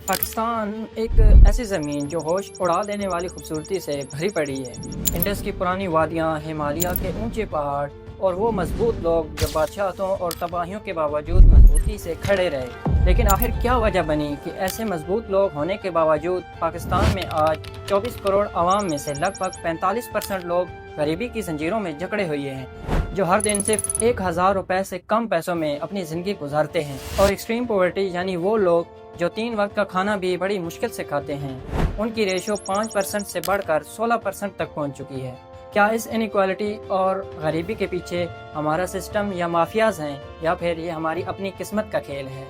پاکستان ایک ایسی زمین جو ہوش اڑا دینے والی خوبصورتی سے بھری پڑی ہے۔ انڈس کی پرانی وادیاں، ہمالیہ کے اونچے پہاڑ اور وہ مضبوط لوگ جو بادشاہتوں اور تباہیوں کے باوجود مضبوطی سے کھڑے رہے۔ لیکن آخر کیا وجہ بنی کہ ایسے مضبوط لوگ ہونے کے باوجود پاکستان میں آج 24 کروڑ عوام میں سے لگ بھگ 45% لوگ غریبی کی زنجیروں میں جکڑے ہوئے ہیں، جو ہر دن صرف 1000 روپے سے کم پیسوں میں اپنی زندگی گزارتے ہیں۔ اور ایکسٹریم پاورٹی یعنی وہ لوگ جو 3 وقت کا کھانا بھی بڑی مشکل سے کھاتے ہیں، ان کی ریشو 5% سے بڑھ کر 16% تک پہنچ چکی ہے۔ کیا اس انیکوالٹی اور غریبی کے پیچھے ہمارا سسٹم یا مافیاز ہیں، یا پھر یہ ہماری اپنی قسمت کا کھیل ہے؟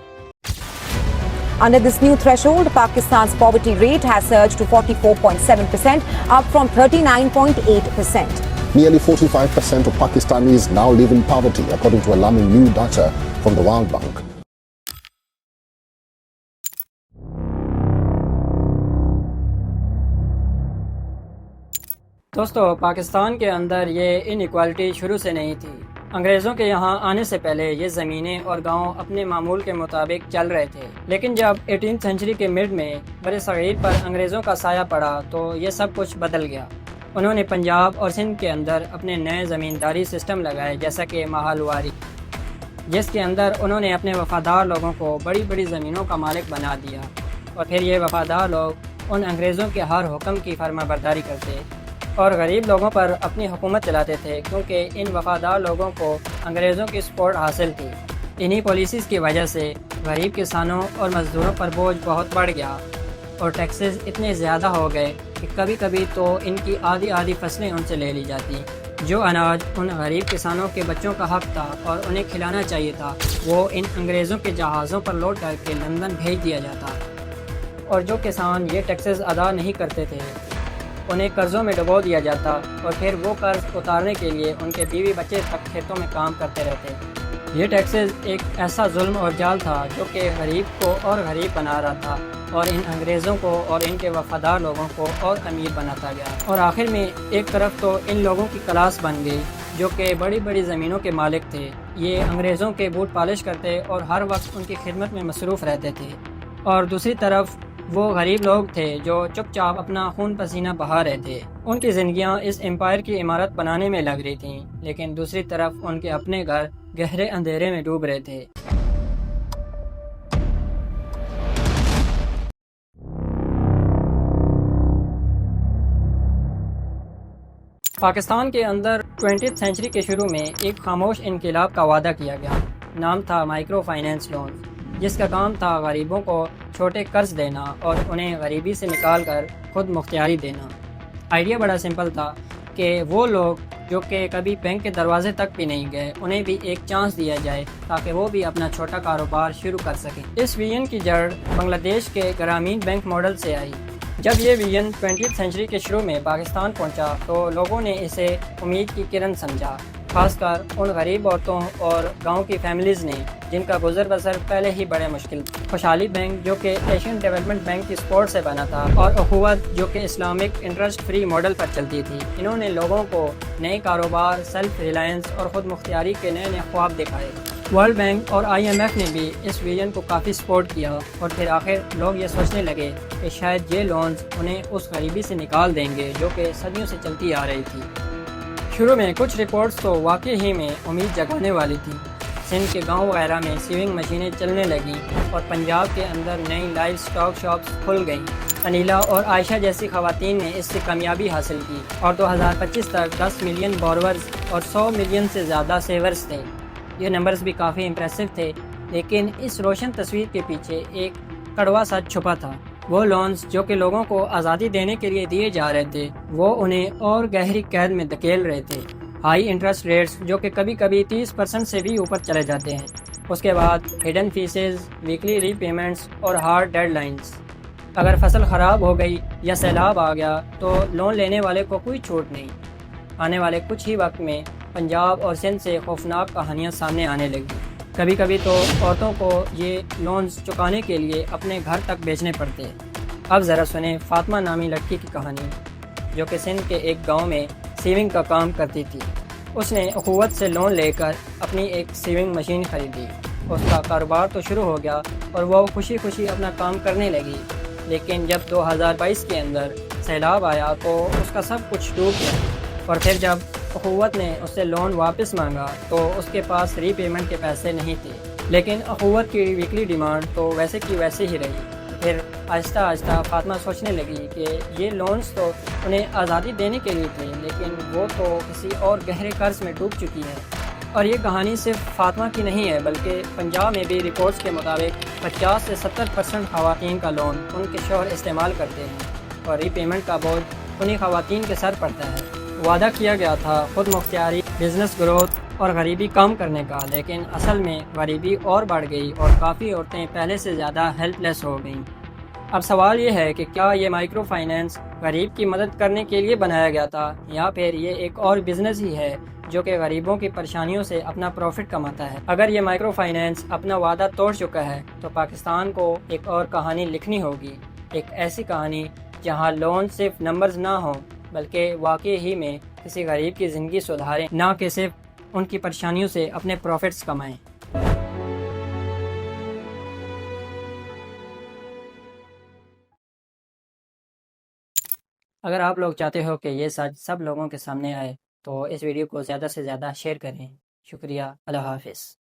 Under this new threshold, Pakistan's poverty rate has surged to 44.7%, up from 39.8%. Nearly 45% of Pakistanis now live in poverty, according to alarming new data from the World Bank. دوستو، پاکستان کے اندر یہ انیکوالٹی شروع سے نہیں تھی۔ انگریزوں کے یہاں آنے سے پہلے یہ زمینیں اور گاؤں اپنے معمول کے مطابق چل رہے تھے، لیکن جب 18 سینچری کے مڈ میں بر صغیر پر انگریزوں کا سایہ پڑا تو یہ سب کچھ بدل گیا۔ انہوں نے پنجاب اور سندھ کے اندر اپنے نئے زمینداری سسٹم لگائے، جیسا کہ مہالواری، جس کے اندر انہوں نے اپنے وفادار لوگوں کو بڑی بڑی زمینوں کا مالک بنا دیا، اور پھر یہ وفادار لوگ ان انگریزوں کے ہر حکم کی فرما برداری کرتے اور غریب لوگوں پر اپنی حکومت چلاتے تھے، کیونکہ ان وفادار لوگوں کو انگریزوں کی سپورٹ حاصل تھی۔ انہی پالیسیز کی وجہ سے غریب کسانوں اور مزدوروں پر بوجھ بہت بڑھ گیا، اور ٹیکسز اتنے زیادہ ہو گئے کہ کبھی کبھی تو ان کی آدھی فصلیں ان سے لے لی جاتی۔ جو اناج ان غریب کسانوں کے بچوں کا حق تھا اور انہیں کھلانا چاہیے تھا، وہ ان انگریزوں کے جہازوں پر لوڈ کر کے لندن بھیج دیا جاتا، اور جو کسان یہ ٹیکسز ادا نہیں کرتے تھے انہیں قرضوں میں ڈبو دیا جاتا، اور پھر وہ قرض اتارنے کے لیے ان کے بیوی بچے تک کھیتوں میں کام کرتے رہتے۔ یہ ٹیکسز ایک ایسا ظلم اور جال تھا جو کہ غریب کو اور غریب بنا رہا تھا، اور ان انگریزوں کو اور ان کے وفادار لوگوں کو اور امیر بناتا گیا، اور آخر میں ایک طرف تو ان لوگوں کی کلاس بن گئی جو کہ بڑی بڑی زمینوں کے مالک تھے، یہ انگریزوں کے بوٹ پالش کرتے اور ہر وقت ان کی خدمت میں مصروف رہتے تھے، اور دوسری طرف وہ غریب لوگ تھے جو چپ چاپ اپنا خون پسینہ بہا رہے تھے۔ ان کی زندگیاں اس امپائر کی عمارت بنانے میں لگ رہی تھیں، لیکن دوسری طرف ان کے اپنے گھر گہرے اندھیرے میں ڈوب رہے تھے۔ پاکستان کے اندر 20 سینچری کے شروع میں ایک خاموش انقلاب کا وعدہ کیا گیا۔ نام تھا مائکرو فائنینس لون، جس کا کام تھا غریبوں کو چھوٹے قرض دینا اور انہیں غریبی سے نکال کر خود مختاری دینا۔ آئیڈیا بڑا سمپل تھا کہ وہ لوگ جو کہ کبھی بینک کے دروازے تک بھی نہیں گئے، انہیں بھی ایک چانس دیا جائے تاکہ وہ بھی اپنا چھوٹا کاروبار شروع کر سکیں۔ اس ویژن کی جڑ بنگلہ دیش کے گرامین بینک ماڈل سے آئی۔ جب یہ ویژن 20 سینچری کے شروع میں پاکستان پہنچا تو لوگوں نے اسے امید کی کرن سمجھا، خاص کر ان غریب عورتوں اور گاؤں کی فیملیز نے جن کا گزر بسر پہلے ہی بڑے مشکل تھا۔ خوشحالی بینک جو کہ ایشین ڈیولپمنٹ بینک کی سپورٹ سے بنا تھا، اور اخوت جو کہ اسلامک انٹرسٹ فری ماڈل پر چلتی تھی، انہوں نے لوگوں کو نئے کاروبار، سیلف ریلائنس اور خود مختاری کے نئے خواب دکھائے۔ ورلڈ بینک اور IMF نے بھی اس ویژن کو کافی سپورٹ کیا، اور پھر آخر لوگ یہ سوچنے لگے کہ شاید یہ لونز انہیں اس غریبی سے نکال دیں گے جو کہ صدیوں سے چلتی آ رہی تھی۔ شروع میں کچھ رپورٹس تو واقعی ہی میں امید جگانے والی تھی۔ سندھ کے گاؤں وغیرہ میں سیونگ مشینیں چلنے لگیں، اور پنجاب کے اندر نئی لائف سٹاک شاپس کھل گئیں۔ انیلا اور عائشہ جیسی خواتین نے اس سے کامیابی حاصل کی، اور 2025 تک 10 ملین بورورز اور 100 ملین سے زیادہ سیورز تھے۔ یہ نمبرز بھی کافی امپریسو تھے، لیکن اس روشن تصویر کے پیچھے ایک کڑوا سچ چھپا تھا۔ وہ لونز جو کہ لوگوں کو آزادی دینے کے لیے دیے جا رہے تھے، وہ انہیں اور گہری قید میں دھکیل رہے تھے۔ ہائی انٹرسٹ ریٹس جو کہ کبھی کبھی 30% سے بھی اوپر چلے جاتے ہیں۔ اس کے بعد ہڈن فیسز، ویکلی ری پیمنٹس اور ہارڈ ڈیڈ لائنز۔ اگر فصل خراب ہو گئی یا سیلاب آ گیا تو لون لینے والے کو کوئی چھوٹ نہیں۔ آنے والے کچھ ہی وقت میں پنجاب اور سندھ سے خوفناک کہانیاں سامنے آنے لگی۔ کبھی کبھی تو عورتوں کو یہ لونز چکانے کے لیے اپنے گھر تک بیچنے پڑتے۔ اب ذرا سنیں فاطمہ نامی لڑکی کی کہانی، جو کہ سندھ کے ایک گاؤں میں سیونگ کا کام کرتی تھی۔ اس نے اخوت سے لون لے کر اپنی ایک سیونگ مشین خریدی۔ اس کا کاروبار تو شروع ہو گیا، اور وہ خوشی خوشی اپنا کام کرنے لگی، لیکن جب 2022 کے اندر سیلاب آیا تو اس کا سب کچھ ڈوب گیا، اور پھر جب اخوت نے اس سے لون واپس مانگا تو اس کے پاس ری پیمنٹ کے پیسے نہیں تھے، لیکن اخوت کی ویکلی ڈیمانڈ تو ویسے کی ویسے ہی رہی۔ پھر آہستہ آہستہ فاطمہ سوچنے لگی کہ یہ لونز تو انہیں آزادی دینے کے لیے تھے، لیکن وہ تو کسی اور گہرے قرض میں ڈوب چکی ہے۔ اور یہ کہانی صرف فاطمہ کی نہیں ہے، بلکہ پنجاب میں بھی رپورٹس کے مطابق 50 سے 70% خواتین کا لون ان کے شوہر استعمال کرتے ہیں، اور ری پیمنٹ کا بوجھ انہیں خواتین کے سر پڑتا ہے۔ وعدہ کیا گیا تھا خود مختاری، بزنس گروتھ اور غریبی کم کرنے کا، لیکن اصل میں غریبی اور بڑھ گئی اور کافی عورتیں پہلے سے زیادہ ہیلپ لیس ہو گئیں۔ اب سوال یہ ہے کہ کیا یہ مائکرو فائنینس غریب کی مدد کرنے کے لیے بنایا گیا تھا، یا پھر یہ ایک اور بزنس ہی ہے جو کہ غریبوں کی پریشانیوں سے اپنا پروفٹ کماتا ہے؟ اگر یہ مائکرو فائنینس اپنا وعدہ توڑ چکا ہے تو پاکستان کو ایک اور کہانی لکھنی ہوگی، ایک ایسی کہانی جہاں لون صرف نمبرز نہ ہوں بلکہ واقعی ہی میں کسی غریب کی زندگی سدھاریں، نہ کہ صرف ان کی پریشانیوں سے اپنے پروفٹس کمائیں۔ اگر آپ لوگ چاہتے ہو کہ یہ سچ سب لوگوں کے سامنے آئے تو اس ویڈیو کو زیادہ سے زیادہ شیئر کریں۔ شکریہ، اللہ حافظ۔